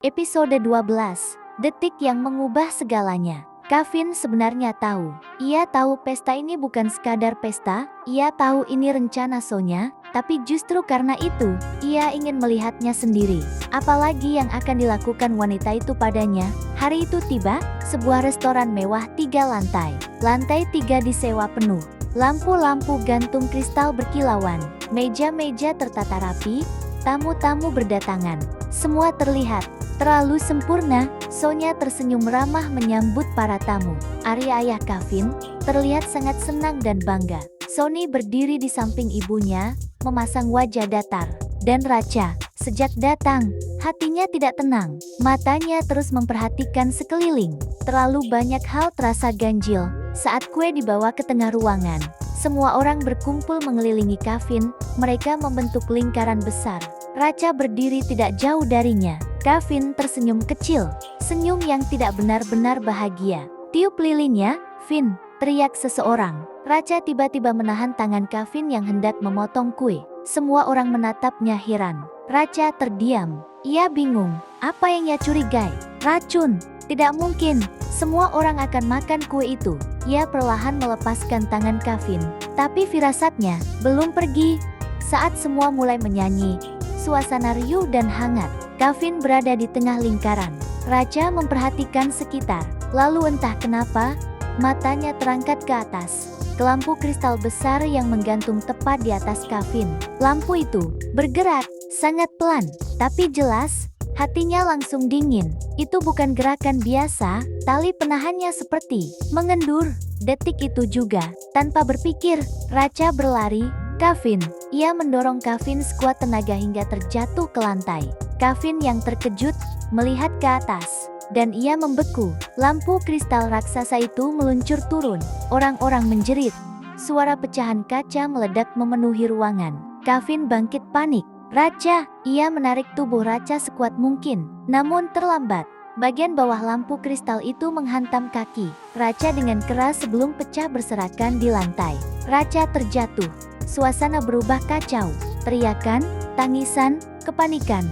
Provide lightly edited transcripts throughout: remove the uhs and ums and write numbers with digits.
Episode 12, Detik yang Mengubah Segalanya. Kevin sebenarnya tahu. Ia tahu pesta ini bukan sekadar pesta, ia tahu ini rencana Sonya, tapi justru karena itu, ia ingin melihatnya sendiri. Apalagi yang akan dilakukan wanita itu padanya. Hari itu tiba, sebuah restoran mewah 3 lantai. Lantai 3 disewa penuh. Lampu-lampu gantung kristal berkilauan. Meja-meja tertata rapi, tamu-tamu berdatangan. Semua terlihat terlalu sempurna. Sonya tersenyum ramah menyambut para tamu. Arya ayah Kevin terlihat sangat senang dan bangga. Sonny berdiri di samping ibunya, memasang wajah datar. Dan Racha, sejak datang, hatinya tidak tenang. Matanya terus memperhatikan sekeliling. Terlalu banyak hal terasa ganjil saat kue dibawa ke tengah ruangan. Semua orang berkumpul mengelilingi Kevin, mereka membentuk lingkaran besar. Racha berdiri tidak jauh darinya. Kevin tersenyum kecil, senyum yang tidak benar-benar bahagia. Tiup lilinnya, Vin, teriak seseorang. Racha tiba-tiba menahan tangan Kevin yang hendak memotong kue. Semua orang menatapnya heran. Racha terdiam. Ia bingung, apa yang ia curigai? Racun, tidak mungkin. Semua orang akan makan kue itu. Ia perlahan melepaskan tangan Kevin, tapi firasatnya belum pergi. Saat semua mulai menyanyi, suasana riuh dan hangat. Kevin berada di tengah lingkaran. Racha memperhatikan sekitar. Lalu entah kenapa, matanya terangkat ke atas. Ke lampu kristal besar yang menggantung tepat di atas Kevin. Lampu itu bergerak, sangat pelan, tapi jelas. Hatinya langsung dingin. Itu bukan gerakan biasa, tali penahannya seperti mengendur. Detik itu juga, tanpa berpikir, Racha berlari. Kevin, ia mendorong Kevin sekuat tenaga hingga terjatuh ke lantai. Kevin yang terkejut, melihat ke atas, dan ia membeku. Lampu kristal raksasa itu meluncur turun. Orang-orang menjerit. Suara pecahan kaca meledak memenuhi ruangan. Kevin bangkit panik. Racha, ia menarik tubuh Racha sekuat mungkin, namun terlambat. Bagian bawah lampu kristal itu menghantam kaki Racha dengan keras sebelum pecah berserakan di lantai. Racha terjatuh. Suasana berubah kacau. Teriakan, tangisan, kepanikan.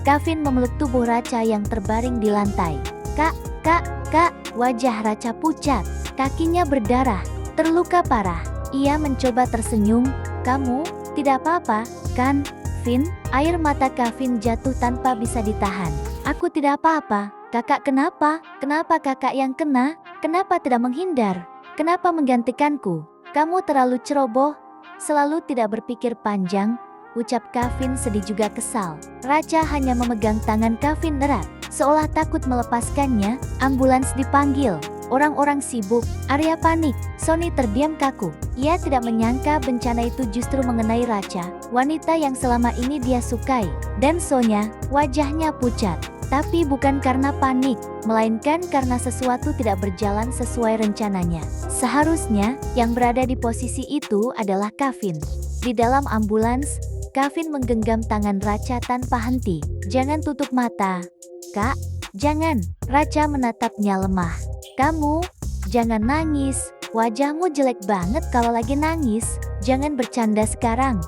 Kevin memeluk tubuh Racha yang terbaring di lantai. Kak, wajah Racha pucat. Kakinya berdarah, terluka parah. Ia mencoba tersenyum. Kamu, tidak apa-apa, kan, Vin? Air mata Kevin jatuh tanpa bisa ditahan. Aku tidak apa-apa. Kakak kenapa? Kenapa kakak yang kena? Kenapa tidak menghindar? Kenapa menggantikanku? Kamu terlalu ceroboh. Selalu tidak berpikir panjang, ucap Kevin sedih juga kesal. Racha hanya memegang tangan Kevin erat, seolah takut melepaskannya. Ambulans dipanggil. Orang-orang sibuk. Arya panik. Sonny terdiam kaku. Ia tidak menyangka bencana itu justru mengenai Racha, wanita yang selama ini dia sukai. Dan Sonya, wajahnya pucat. Tapi bukan karena panik, melainkan karena sesuatu tidak berjalan sesuai rencananya. Seharusnya, yang berada di posisi itu adalah Kevin. Di dalam ambulans, Kevin menggenggam tangan Racha tanpa henti. Jangan tutup mata. Kak, jangan. Racha menatapnya lemah. Kamu, jangan nangis. Wajahmu jelek banget kalau lagi nangis. Jangan bercanda sekarang.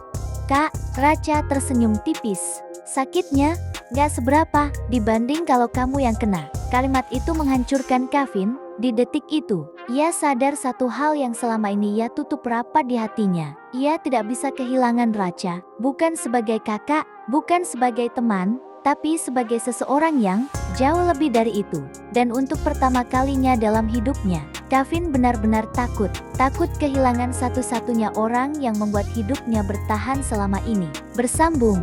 Kak, Racha tersenyum tipis. Sakitnya, gak seberapa dibanding kalau kamu yang kena. Kalimat itu menghancurkan Kevin. Di detik itu, ia sadar satu hal yang selama ini ia tutup rapat di hatinya. Ia tidak bisa kehilangan Racha, bukan sebagai kakak, bukan sebagai teman, tapi sebagai seseorang yang jauh lebih dari itu. Dan untuk pertama kalinya dalam hidupnya, Kevin benar-benar takut. Takut kehilangan satu-satunya orang yang membuat hidupnya bertahan selama ini. Bersambung.